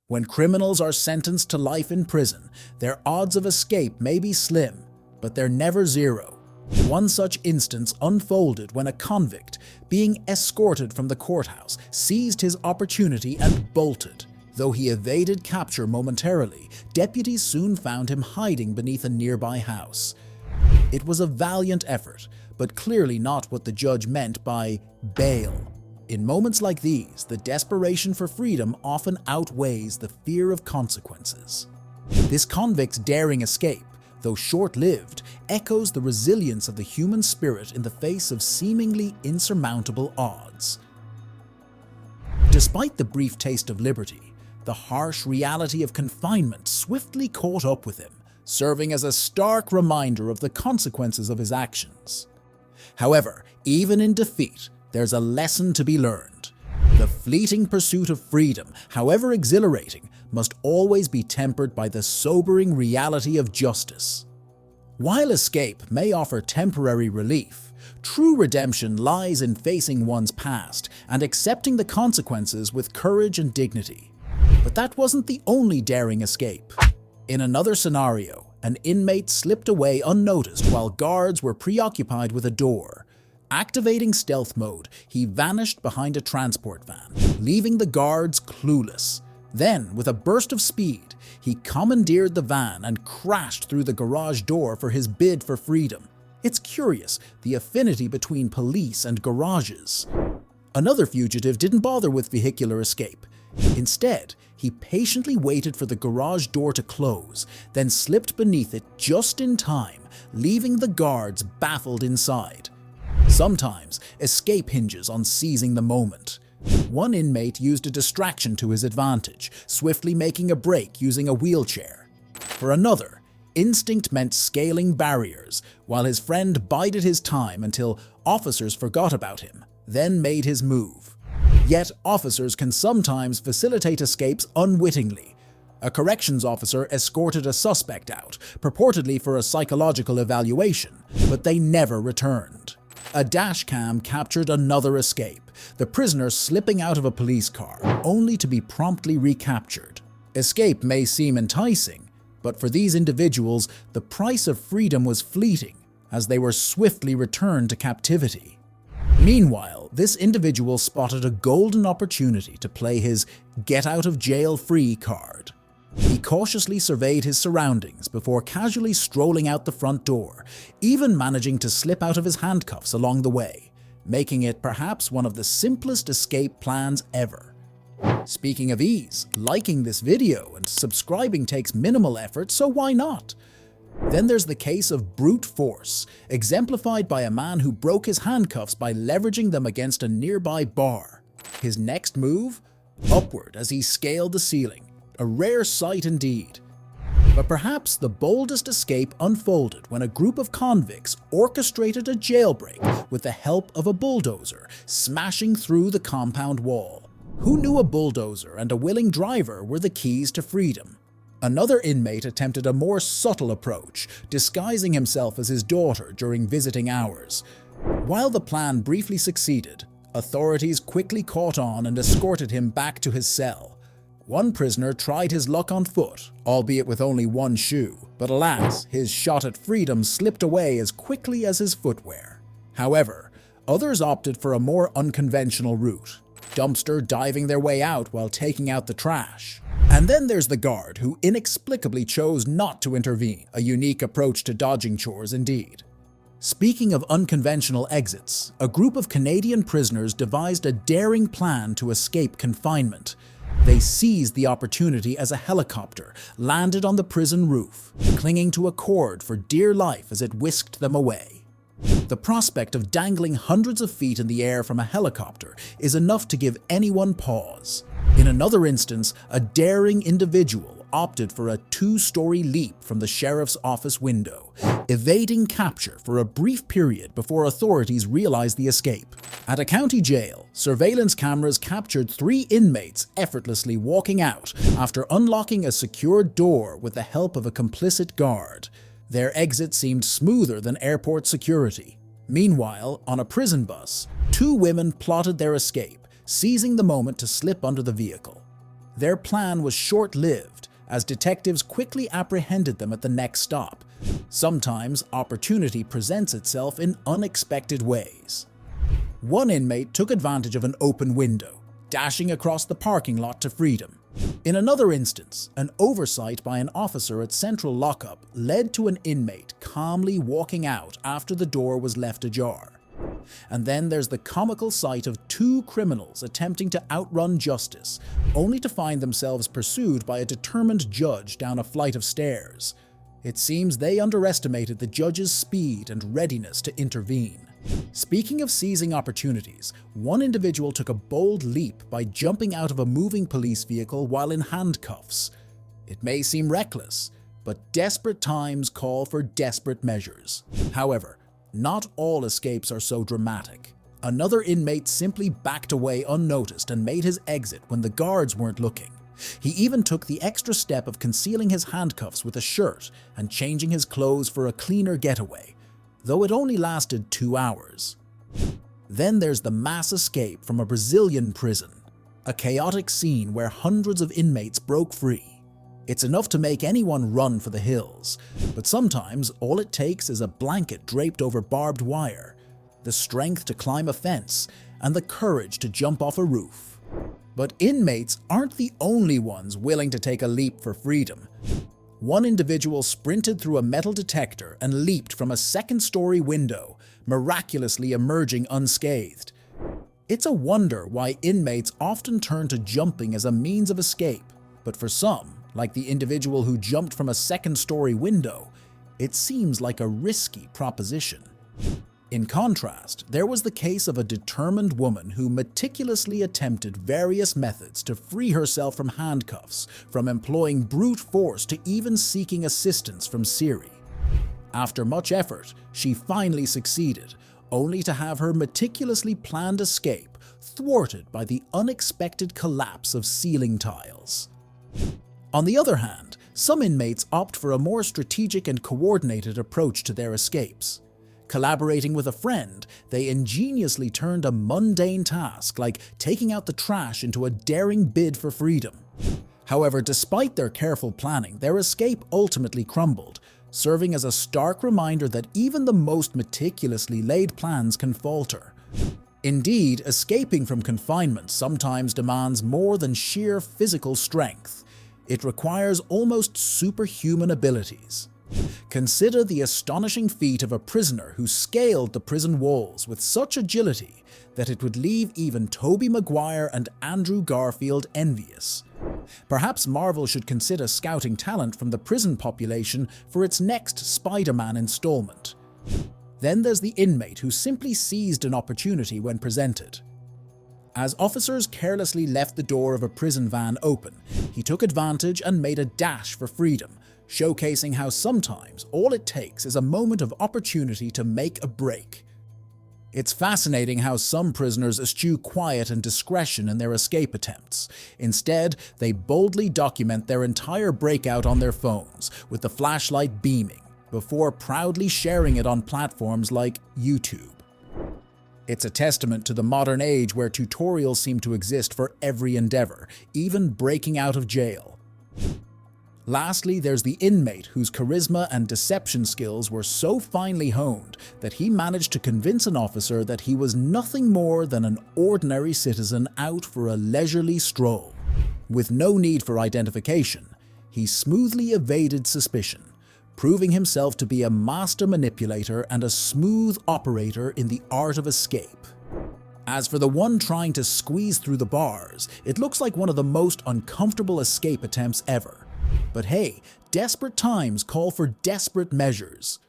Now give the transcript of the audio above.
When criminals are sentenced to life in prison, their odds of escape may be slim, but they're never zero. One such instance unfolded when a convict, being escorted from the courthouse, seized his opportunity and bolted. Though he evaded capture momentarily, deputies soon found him hiding beneath a nearby house. It was a valiant effort, but clearly not what the judge meant by bail. In moments like these, the desperation for freedom often outweighs the fear of consequences. This convict's daring escape, though short-lived, echoes the resilience of the human spirit in the face of seemingly insurmountable odds. Despite the brief taste of liberty, the harsh reality of confinement swiftly caught up with him, serving as a stark reminder of the consequences of his actions. However, even in defeat, there's a lesson to be learned. The fleeting pursuit of freedom, however exhilarating, must always be tempered by the sobering reality of justice. While escape may offer temporary relief, true redemption lies in facing one's past and accepting the consequences with courage and dignity. But that wasn't the only daring escape. In another scenario, an inmate slipped away unnoticed while guards were preoccupied with a door. Activating stealth mode, he vanished behind a transport van, leaving the guards clueless. Then, with a burst of speed, he commandeered the van and crashed through the garage door for his bid for freedom. It's curious, the affinity between police and garages. Another fugitive didn't bother with vehicular escape. Instead, he patiently waited for the garage door to close, then slipped beneath it just in time, leaving the guards baffled inside. Sometimes, escape hinges on seizing the moment. One inmate used a distraction to his advantage, swiftly making a break using a wheelchair. For another, instinct meant scaling barriers, while his friend bided his time until officers forgot about him, then made his move. Yet officers can sometimes facilitate escapes unwittingly. A corrections officer escorted a suspect out, purportedly for a psychological evaluation, but they never returned. A dashcam captured another escape, the prisoner slipping out of a police car, only to be promptly recaptured. Escape may seem enticing, but for these individuals, the price of freedom was fleeting, as they were swiftly returned to captivity. Meanwhile, this individual spotted a golden opportunity to play his get-out-of-jail-free card. He cautiously surveyed his surroundings before casually strolling out the front door, even managing to slip out of his handcuffs along the way, making it perhaps one of the simplest escape plans ever. Speaking of ease, liking this video and subscribing takes minimal effort, so why not? Then there's the case of brute force, exemplified by a man who broke his handcuffs by leveraging them against a nearby bar. His next move? Upward as he scaled the ceiling. A rare sight indeed. But perhaps the boldest escape unfolded when a group of convicts orchestrated a jailbreak with the help of a bulldozer, smashing through the compound wall. Who knew a bulldozer and a willing driver were the keys to freedom? Another inmate attempted a more subtle approach, disguising himself as his daughter during visiting hours. While the plan briefly succeeded, authorities quickly caught on and escorted him back to his cell. One prisoner tried his luck on foot, albeit with only one shoe, but alas, his shot at freedom slipped away as quickly as his footwear. However, others opted for a more unconventional route, dumpster diving their way out while taking out the trash. And then there's the guard who inexplicably chose not to intervene, a unique approach to dodging chores indeed. Speaking of unconventional exits, a group of Canadian prisoners devised a daring plan to escape confinement. They seized the opportunity as a helicopter landed on the prison roof, clinging to a cord for dear life as it whisked them away. The prospect of dangling hundreds of feet in the air from a helicopter is enough to give anyone pause. In another instance, a daring individual opted for a two-story leap from the sheriff's office window, evading capture for a brief period before authorities realized the escape. At a county jail, surveillance cameras captured 3 inmates effortlessly walking out after unlocking a secured door with the help of a complicit guard. Their exit seemed smoother than airport security. Meanwhile, on a prison bus, 2 women plotted their escape, seizing the moment to slip under the vehicle. Their plan was short-lived, as detectives quickly apprehended them at the next stop. Sometimes opportunity presents itself in unexpected ways. One inmate took advantage of an open window, dashing across the parking lot to freedom. In another instance, an oversight by an officer at Central Lockup led to an inmate calmly walking out after the door was left ajar. And then there's the comical sight of two criminals attempting to outrun justice, only to find themselves pursued by a determined judge down a flight of stairs. It seems they underestimated the judge's speed and readiness to intervene. Speaking of seizing opportunities, one individual took a bold leap by jumping out of a moving police vehicle while in handcuffs. It may seem reckless, but desperate times call for desperate measures. However, not all escapes are so dramatic. Another inmate simply backed away unnoticed and made his exit when the guards weren't looking. He even took the extra step of concealing his handcuffs with a shirt and changing his clothes for a cleaner getaway, though it only lasted 2 hours. Then there's the mass escape from a Brazilian prison, a chaotic scene where hundreds of inmates broke free. It's enough to make anyone run for the hills, but sometimes all it takes is a blanket draped over barbed wire, the strength to climb a fence, and the courage to jump off a roof. But inmates aren't the only ones willing to take a leap for freedom. One individual sprinted through a metal detector and leaped from a second-story window, miraculously emerging unscathed. It's a wonder why inmates often turn to jumping as a means of escape, but for some, like the individual who jumped from a second-story window, it seems like a risky proposition. In contrast, there was the case of a determined woman who meticulously attempted various methods to free herself from handcuffs, from employing brute force to even seeking assistance from Siri. After much effort, she finally succeeded, only to have her meticulously planned escape thwarted by the unexpected collapse of ceiling tiles. On the other hand, some inmates opt for a more strategic and coordinated approach to their escapes. Collaborating with a friend, they ingeniously turned a mundane task like taking out the trash into a daring bid for freedom. However, despite their careful planning, their escape ultimately crumbled, serving as a stark reminder that even the most meticulously laid plans can falter. Indeed, escaping from confinement sometimes demands more than sheer physical strength. It requires almost superhuman abilities. Consider the astonishing feat of a prisoner who scaled the prison walls with such agility that it would leave even Tobey Maguire and Andrew Garfield envious. Perhaps Marvel should consider scouting talent from the prison population for its next Spider-Man installment. Then there's the inmate who simply seized an opportunity when presented. As officers carelessly left the door of a prison van open, he took advantage and made a dash for freedom, showcasing how sometimes all it takes is a moment of opportunity to make a break. It's fascinating how some prisoners eschew quiet and discretion in their escape attempts. Instead, they boldly document their entire breakout on their phones, with the flashlight beaming, before proudly sharing it on platforms like YouTube. It's a testament to the modern age where tutorials seem to exist for every endeavor, even breaking out of jail. Lastly, there's the inmate whose charisma and deception skills were so finely honed that he managed to convince an officer that he was nothing more than an ordinary citizen out for a leisurely stroll. With no need for identification, he smoothly evaded suspicion, proving himself to be a master manipulator and a smooth operator in the art of escape. As for the one trying to squeeze through the bars, it looks like one of the most uncomfortable escape attempts ever. But hey, desperate times call for desperate measures.